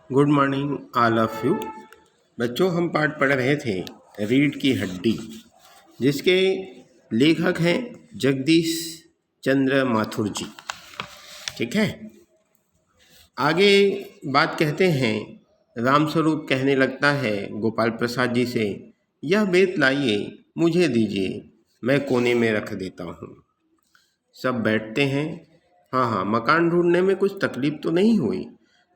Good morning all of you. बच्चों, हम पाठ पढ़ रहे थे रीढ़ की हड्डी, जिसके लेखक हैं जगदीश चंद्र माथुर जी। ठीक है, आगे बात कहते हैं। रामस्वरूप कहने लगता है गोपाल प्रसाद जी से, यह बेत लाइए, मुझे दीजिए, मैं कोने में रख देता हूँ। सब बैठते हैं। हाँ हाँ, मकान ढूंढने में कुछ तकलीफ तो नहीं हुई?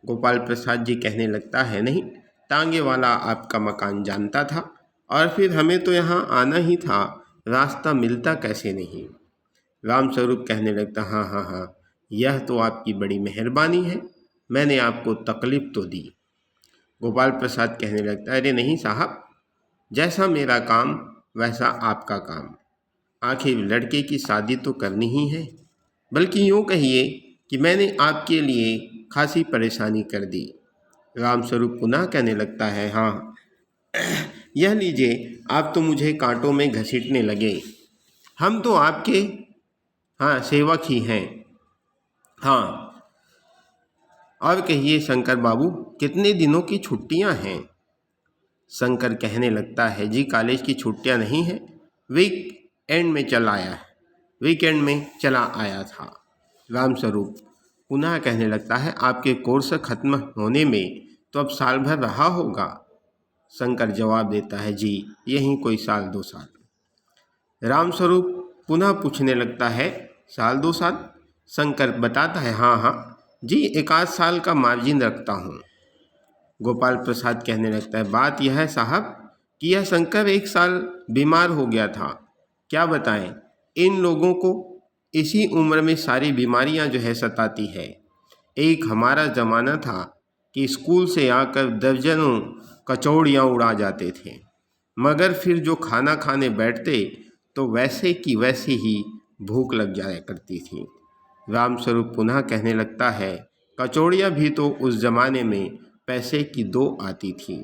गोपाल प्रसाद जी कहने लगता है, नहीं, टांगे वाला आपका मकान जानता था, और फिर हमें तो यहाँ आना ही था, रास्ता मिलता कैसे नहीं। रामस्वरूप कहने लगता, हाँ हाँ हाँ, यह तो आपकी बड़ी मेहरबानी है, मैंने आपको तकलीफ तो दी। गोपाल प्रसाद कहने लगता, अरे नहीं साहब, जैसा मेरा काम वैसा आपका काम, आखिर लड़के की शादी तो करनी ही है। बल्कि यूँ कहिए कि मैंने आपके लिए खासी परेशानी कर दी। रामस्वरूप पुनः कहने लगता है, हाँ, यह लीजिए, आप तो मुझे कांटों में घसीटने लगे, हम तो आपके हाँ सेवक ही हैं। हाँ, और कहिए शंकर बाबू, कितने दिनों की छुट्टियां हैं? शंकर कहने लगता है, जी कॉलेज की छुट्टियां नहीं हैं, वीकेंड में चला आया था। रामस्वरूप पुनः कहने लगता है, आपके कोर्स खत्म होने में तो अब साल भर रहा होगा। शंकर जवाब देता है, जी यही कोई साल 2 साल। रामस्वरूप पुनः पूछने लगता है, साल 2 साल? शंकर बताता है, हाँ हाँ जी, 1 साल का मार्जिन रखता हूँ। गोपाल प्रसाद कहने लगता है, बात यह है साहब कि यह शंकर 1 साल बीमार हो गया था। क्या बताएं, इन लोगों को इसी उम्र में सारी बीमारियां जो है सताती है। एक हमारा ज़माना था कि स्कूल से आकर दर्जनों कचौड़ियाँ उड़ा जाते थे, मगर फिर जो खाना खाने बैठते तो वैसे की वैसे ही भूख लग जाया करती थी। रामस्वरूप पुनः कहने लगता है, कचौड़ियाँ भी तो उस ज़माने में पैसे की 2 आती थी।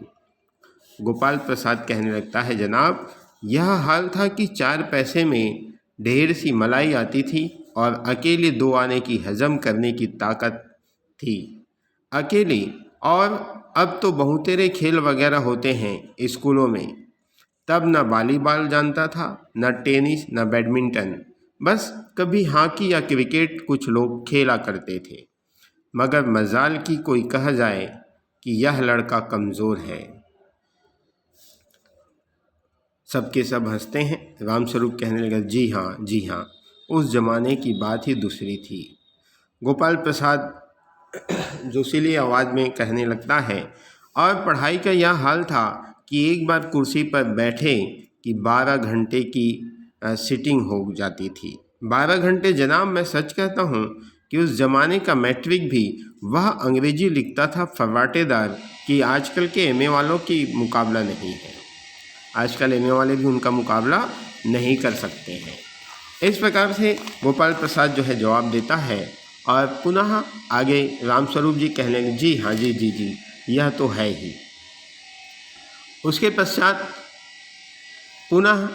गोपाल प्रसाद कहने लगता है, जनाब यह हाल था कि 4 पैसे में ढेर सी मलाई आती थी और अकेले 2 आने की हजम करने की ताकत थी अकेली। और अब तो बहुतेरे खेल वगैरह होते हैं स्कूलों में। तब न वॉलीबॉल जानता था, न टेनिस, न बैडमिंटन, बस कभी हॉकी या क्रिकेट कुछ लोग खेला करते थे। मगर मजाल की कोई कह जाए कि यह लड़का कमज़ोर है। सबके सब हंसते हैं। रामस्वरूप कहने लगा, जी हाँ, उस जमाने की बात ही दूसरी थी। गोपाल प्रसाद जोशीली आवाज़ में कहने लगता है, और पढ़ाई का यह हाल था कि एक बार कुर्सी पर बैठे कि 12 घंटे की सिटिंग हो जाती थी। 12 घंटे जनाब, मैं सच कहता हूँ कि उस ज़माने का मैट्रिक भी वह अंग्रेजी लिखता था फर्राटेदार कि आजकल के एमए वालों की मुकाबला नहीं है। आजकल एमए वाले भी उनका मुकाबला नहीं कर सकते हैं। इस प्रकार से गोपाल प्रसाद जो है जवाब देता है, और पुनः आगे रामस्वरूप जी कहने लगे, जी हाँ जी, यह तो है ही। उसके पश्चात पुनः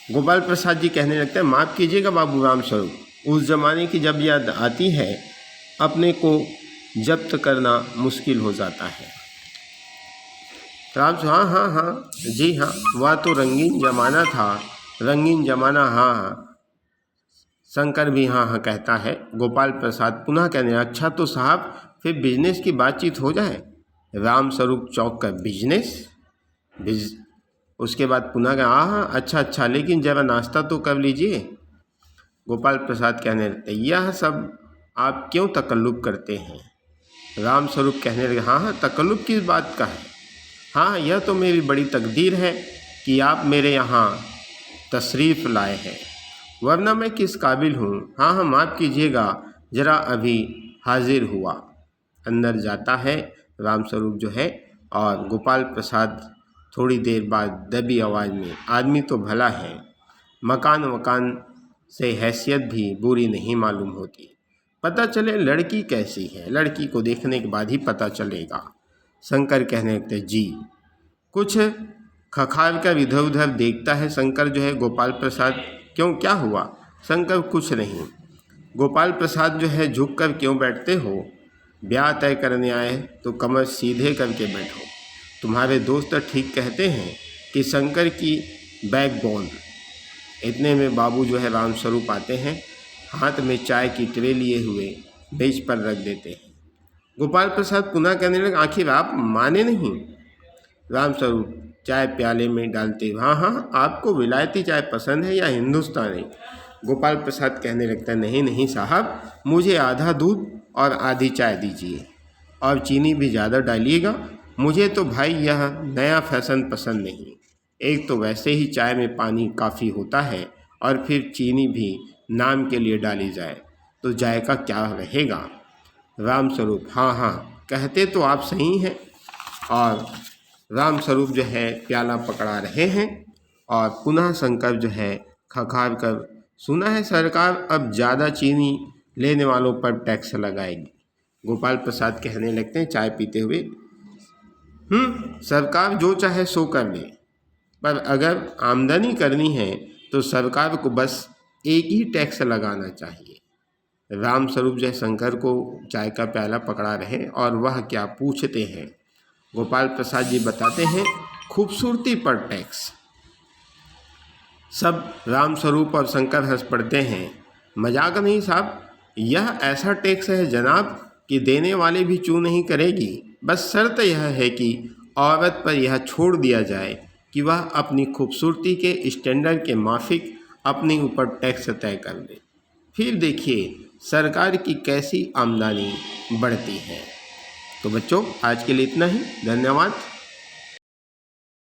गोपाल प्रसाद जी कहने लगते हैं, माफ़ कीजिएगा बाबू रामस्वरूप, उस ज़माने की जब याद आती है अपने को जब्त करना मुश्किल हो जाता है। हाँ जी हाँ, वह तो रंगीन ज़माना था, रंगीन ज़माना, हाँ। शंकर भी हाँ हाँ कहता है। गोपाल प्रसाद पुनः कहने, अच्छा तो साहब फिर बिजनेस की बातचीत हो जाए। रामस्वरूप चौंक कर, बिजनेस? उसके बाद पुनः कहा, हाँ अच्छा, लेकिन ज़रा नाश्ता तो कर लीजिए। गोपाल प्रसाद कहने लगते, यह सब आप क्यों तकल्लुफ़ करते हैं? रामस्वरूप कहने लगे, हाँ तकल्लुफ़ किस बात का है? हाँ, यह तो मेरी बड़ी तकदीर है कि आप मेरे यहाँ तशरीफ़ लाए हैं, वरना मैं किस काबिल हूँ। हाँ माफ़ कीजिएगा, ज़रा अभी हाजिर हुआ। अंदर जाता है रामस्वरूप जो है, और गोपाल प्रसाद थोड़ी देर बाद दबी आवाज़ में, आदमी तो भला है, मकान से हैसियत भी बुरी नहीं मालूम होती, पता चले लड़की कैसी है, लड़की को देखने के बाद ही पता चलेगा। शंकर कहने लगते, जी। कुछ खखार कर इधर उधर देखता है शंकर जो है गोपाल प्रसाद, क्यों, क्या हुआ? शंकर, कुछ नहीं। गोपाल प्रसाद जो है, झुक कर क्यों बैठते हो? ब्याह तय करने आए तो कमर सीधे करके बैठो। तुम्हारे दोस्त ठीक कहते हैं कि शंकर की बैकबोन। इतने में बाबू जो है रामस्वरूप आते हैं, हाथ में चाय की ट्रे लिए हुए मेज पर रख देते हैं। गोपाल प्रसाद पुनः कहने लगे, आखिर आप माने नहीं? रामस्वरूप चाय प्याले में डालते, हाँ हाँ, आपको विलायती चाय पसंद है या हिंदुस्तानी? गोपाल प्रसाद कहने लगता है, नहीं नहीं साहब, मुझे आधा दूध और आधी चाय दीजिए, और चीनी भी ज़्यादा डालिएगा। मुझे तो भाई यह नया फैशन पसंद नहीं। एक तो वैसे ही चाय में पानी काफ़ी होता है, और फिर चीनी भी नाम के लिए डाली जाए तो जायका क्या रहेगा? रामस्वरूप, हाँ हाँ, कहते तो आप सही हैं। और रामस्वरूप जो है प्याला पकड़ा रहे हैं, और पुनः शंकर जो है खखार कर, सुना है सरकार अब ज़्यादा चीनी लेने वालों पर टैक्स लगाएगी। गोपाल प्रसाद कहने लगते हैं चाय पीते हुए, सरकार जो चाहे सो कर ले, पर अगर आमदनी करनी है तो सरकार को बस एक ही टैक्स लगाना चाहिए। रामस्वरूप जो है शंकर को चाय का प्याला पकड़ा रहे, और वह क्या पूछते हैं। गोपाल प्रसाद जी बताते हैं, खूबसूरती पर टैक्स। सब रामस्वरूप और शंकर हंस पड़ते हैं। मजाक नहीं साहब, यह ऐसा टैक्स है जनाब कि देने वाले भी चू नहीं करेगी। बस शर्त यह है कि औरत पर यह छोड़ दिया जाए कि वह अपनी खूबसूरती के स्टैंडर्ड के माफिक अपने ऊपर टैक्स तय कर ले। फिर देखिए सरकार की कैसी आमदनी बढ़ती है। तो बच्चों, आज के लिए इतना ही। धन्यवाद।